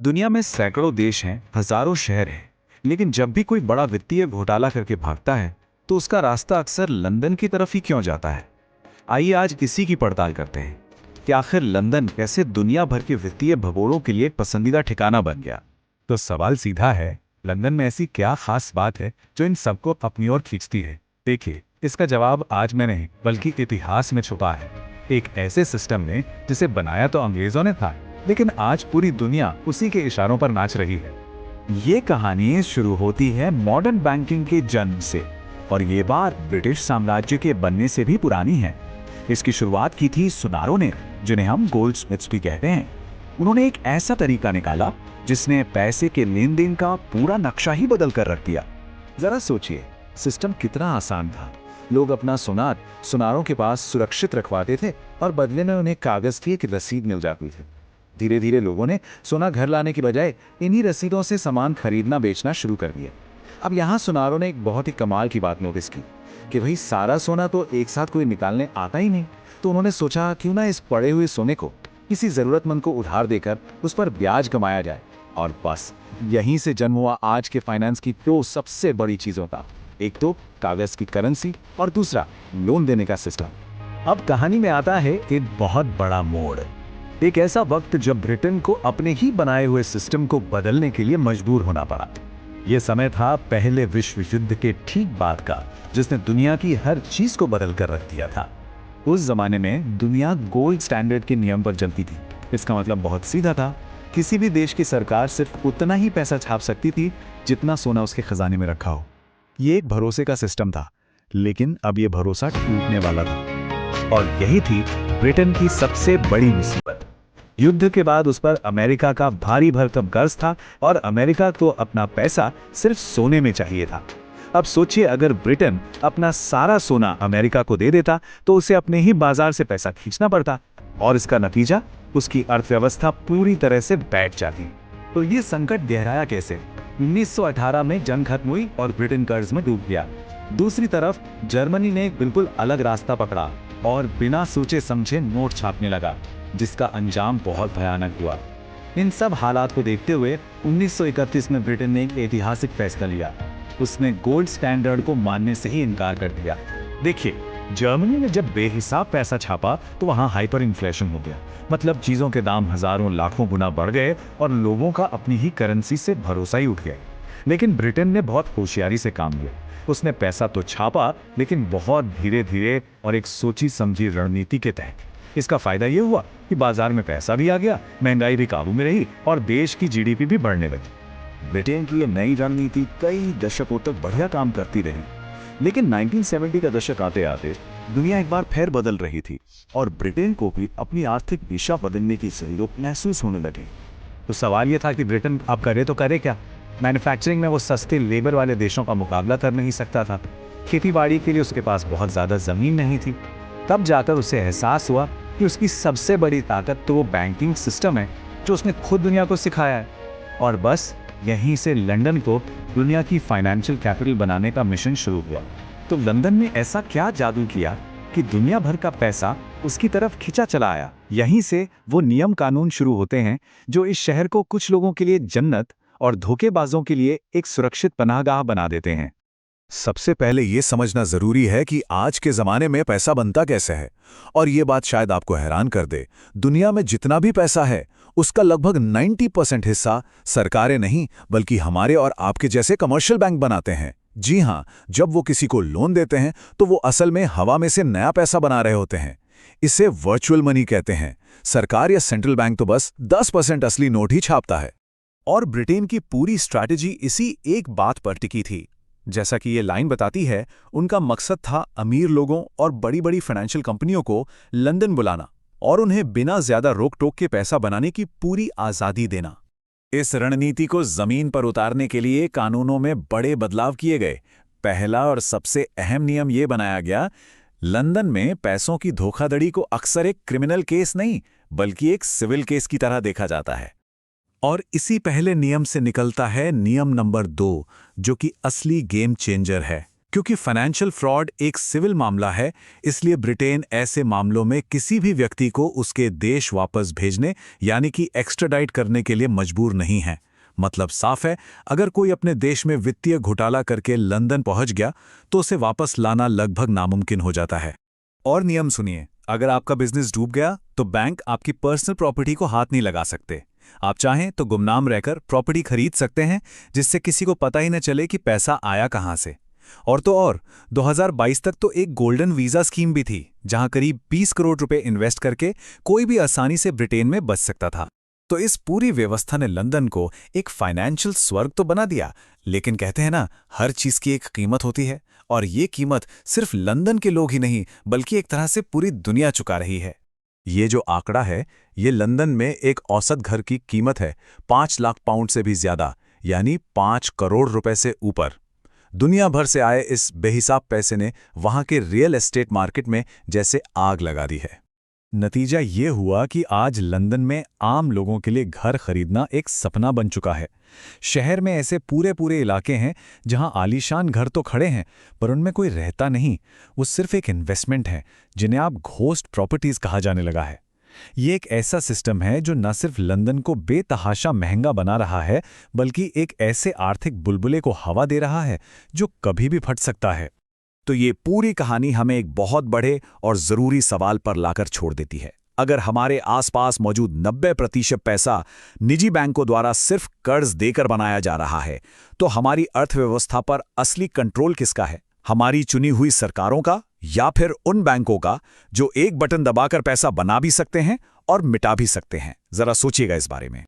दुनिया में सैकड़ों देश हैं, हजारों शहर हैं, लेकिन जब भी कोई बड़ा वित्तीय घोटाला करके भागता है तो उसका रास्ता अक्सर लंदन की तरफ ही क्यों जाता है। आइए आज इसी की पड़ताल करते हैं कि आखिर लंदन कैसे दुनिया भर के वित्तीय भगोड़ों के लिए एक पसंदीदा ठिकाना बन गया। तो सवाल सीधा है, लंदन में ऐसी क्या खास बात है जो इन सबको अपनी ओर खींचती है। देखिए, इसका जवाब आज में नहीं बल्कि इतिहास में छुपा है। एक ऐसे सिस्टम ने जिसे बनाया तो अंग्रेजों ने था, लेकिन आज पूरी दुनिया उसी के इशारों पर नाच रही है। ये कहानी शुरू होती है मॉडर्न बैंकिंग के जन्म से, और ये बात ब्रिटिश साम्राज्य के बनने से भी पुरानी है। इसकी शुरुआत की थी सुनारों ने, जिन्हें हम गोल्डस्मिथ्स भी कहते हैं। उन्होंने एक ऐसा तरीका निकाला जिसने पैसे के लेन देन का पूरा नक्शा ही बदल कर रख दिया। जरा सोचिए, सिस्टम कितना आसान था। लोग अपना सोना सुनारों के पास सुरक्षित रखवाते थे और बदले में उन्हें कागज की एक रसीद मिल जाती थी। धीरे धीरे लोगों ने सोना घर लाने की बजाय इन्हीं रसीदों से सामान खरीदना बेचना शुरू कर दिया। अब यहाँ सुनारों ने एक बहुत ही कमाल की बात नोटिस की कि भाई सारा सोना तो एक साथ कोई निकालने आता ही नहीं। तो उन्होंने सोचा क्यों ना इस पड़े हुए सोने को किसी जरूरतमंद को उधार देकर उस पर ब्याज कमाया जाए। और बस यहीं से जन्म हुआ आज के फाइनेंस की दो सबसे बड़ी चीजों का, एक तो कागज की करेंसी और दूसरा लोन देने का सिस्टम। अब कहानी में आता है एक बहुत बड़ा मोड़, एक ऐसा वक्त जब ब्रिटेन को अपने ही बनाए हुए सिस्टम को बदलने के लिए मजबूर होना पड़ा। यह समय था पहले विश्व युद्ध के ठीक बाद का, जिसने दुनिया की हर चीज को बदल कर रख दिया था। उस जमाने में दुनिया गोल्ड स्टैंडर्ड के नियम पर चलती थी। इसका मतलब बहुत सीधा था, किसी भी देश की सरकार सिर्फ उतना ही पैसा छाप सकती थी जितना सोना उसके खजाने में रखा हो। ये एक भरोसे का सिस्टम था, लेकिन अब यह भरोसा टूटने वाला था। और यही थी ब्रिटेन की सबसे बड़ी मुसीबत। युद्ध के बाद उस पर अमेरिका का भारी भरकम कर्ज था और अमेरिका को अपना पैसा सिर्फ सोने में चाहिए था। अब सोचिए, अगर ब्रिटेन अपना सारा सोना अमेरिका को दे देता तो उसे अपने ही बाजार से पैसा खींचना पड़ता, और इसका नतीजा उसकी अर्थव्यवस्था पूरी तरह से बैठ जाती। तो ये संकट गहराया कैसे? 1918 में जंग खत्म हुई और ब्रिटेन कर्ज में डूब गया। दूसरी तरफ जर्मनी ने एक बिल्कुल अलग रास्ता पकड़ा और बिना सोचे समझे नोट छापने लगा, जिसका अंजाम बहुत भयानक हुआ। इन सब हालात को देखते हुए 1931 में ब्रिटेन ने एक ऐतिहासिक फैसला लिया। उसने गोल्ड स्टैंडर्ड को मानने से ही इनकार कर दिया। देखिए, जर्मनी ने जब बेहिसाब पैसा छापा तो वहां हाइपर इन्फ्लेशन हो गया। मतलब चीजों के दाम हजारों लाखों गुना बढ़ गए और लोगों का अपनी ही करेंसी से भरोसा ही उठ गया। लेकिन ब्रिटेन ने बहुत होशियारी से काम लिया। उसने पैसा तो छापा, लेकिन बहुत धीरे धीरे और एक सोची समझी रणनीति के तहत। इसका फायदा यह हुआ कि बाजार में पैसा भी आ गया, महंगाई भी काबू में रही और देश की जीडीपी भी बढ़ने लगी। ब्रिटेन की यह नई रणनीति कई दशकों तक बढ़िया काम करती रही, लेकिन 1970 का दशक आते आते दुनिया एक बार फिर बदल रही थी और ब्रिटेन को भी अपनी आर्थिक दिशा बदलने की जरूरत महसूस होने लगी। तो सवाल यह था कि ब्रिटेन अब करे तो करे क्या। मैन्युफैक्चरिंग में वो सस्ते लेबर वाले देशों का मुकाबला कर नहीं सकता था। खेतीबाड़ी के लिए उसके पास बहुत ज़्यादा ज़मीन नहीं थी। तब जाकर उसे एहसास हुआ कि उसकी सबसे बड़ी ताकत तो वो बैंकिंग सिस्टम है जो उसने खुद दुनिया को सिखाया है। और बस यहीं से लंदन को दुनिया की फाइनेंशियल कैपिटल बनाने का मिशन शुरू हुआ। तो लंदन ने ऐसा क्या जादू किया कि दुनिया भर का पैसा उसकी तरफ खिंचा चला आया। यहीं से वो नियम कानून शुरू होते हैं जो इस शहर को कुछ लोगों के लिए जन्नत और धोखेबाजों के लिए एक सुरक्षित पनाहगाह बना देते हैं। सबसे पहले ये समझना जरूरी है कि आज के जमाने में पैसा बनता कैसे है। और ये बात शायद आपको हैरान कर दे, दुनिया में जितना भी पैसा है उसका लगभग 90% हिस्सा सरकारें नहीं बल्कि हमारे और आपके जैसे कमर्शियल बैंक बनाते हैं। जी हाँ, जब वो किसी को लोन देते हैं तो वो असल में हवा में से नया पैसा बना रहे होते हैं। इसे वर्चुअल मनी कहते हैं। सरकार या सेंट्रल बैंक तो बस 10% असली नोट ही छापता है। और ब्रिटेन की पूरी स्ट्रैटेजी इसी एक बात पर टिकी थी। जैसा कि ये लाइन बताती है, उनका मकसद था अमीर लोगों और बड़ी बड़ी फाइनेंशियल कंपनियों को लंदन बुलाना और उन्हें बिना ज्यादा रोक टोक के पैसा बनाने की पूरी आज़ादी देना। इस रणनीति को जमीन पर उतारने के लिए कानूनों में बड़े बदलाव किए गए। पहला और सबसे अहम नियम ये बनाया गया, लंदन में पैसों की धोखाधड़ी को अक्सर एक क्रिमिनल केस नहीं बल्कि एक सिविल केस की तरह देखा जाता है। और इसी पहले नियम से निकलता है नियम नंबर 2, जो कि असली गेम चेंजर है। क्योंकि फाइनेंशियल फ्रॉड एक सिविल मामला है, इसलिए ब्रिटेन ऐसे मामलों में किसी भी व्यक्ति को उसके देश वापस भेजने यानी कि एक्स्ट्राडाइट करने के लिए मजबूर नहीं है। मतलब साफ है, अगर कोई अपने देश में वित्तीय घोटाला करके लंदन पहुंच गया तो उसे वापस लाना लगभग नामुमकिन हो जाता है। और नियम सुनिए, अगर आपका बिजनेस डूब गया तो बैंक आपकी पर्सनल प्रॉपर्टी को हाथ नहीं लगा सकते। आप चाहें तो गुमनाम रहकर प्रॉपर्टी खरीद सकते हैं, जिससे किसी को पता ही न चले कि पैसा आया कहां से। और तो और 2022 तक तो एक गोल्डन वीजा स्कीम भी थी, जहां करीब 20 करोड़ रुपए इन्वेस्ट करके कोई भी आसानी से ब्रिटेन में बच सकता था। तो इस पूरी व्यवस्था ने लंदन को एक फाइनेंशियल स्वर्ग तो बना दिया, लेकिन कहते हैं ना, हर चीज की एक कीमत होती है, और ये कीमत सिर्फ लंदन के लोग ही नहीं बल्कि एक तरह से पूरी दुनिया चुका रही है। ये जो आंकड़ा है, ये लंदन में एक औसत घर की कीमत है 5 लाख पाउंड से भी ज्यादा, यानी 5 करोड़ रुपए से ऊपर। दुनिया भर से आए इस बेहिसाब पैसे ने वहां के रियल एस्टेट मार्केट में जैसे आग लगा दी है। नतीजा ये हुआ कि आज लंदन में आम लोगों के लिए घर खरीदना एक सपना बन चुका है। शहर में ऐसे पूरे पूरे इलाके हैं जहां आलीशान घर तो खड़े हैं, पर उनमें कोई रहता नहीं। वो सिर्फ एक इन्वेस्टमेंट है, जिन्हें आप घोस्ट प्रॉपर्टीज कहा जाने लगा है। ये एक ऐसा सिस्टम है जो न सिर्फ लंदन को बेतहाशा महंगा बना रहा है, बल्कि एक ऐसे आर्थिक बुलबुले को हवा दे रहा है जो कभी भी फट सकता है। तो ये पूरी कहानी हमें एक बहुत बड़े और जरूरी सवाल पर लाकर छोड़ देती है। अगर हमारे आसपास मौजूद 90% पैसा निजी बैंकों द्वारा सिर्फ कर्ज देकर बनाया जा रहा है, तो हमारी अर्थव्यवस्था पर असली कंट्रोल किसका है? हमारी चुनी हुई सरकारों का, या फिर उन बैंकों का जो एक बटन दबाकर पैसा बना भी सकते हैं और मिटा भी सकते हैं? जरा सोचिएगा इस बारे में।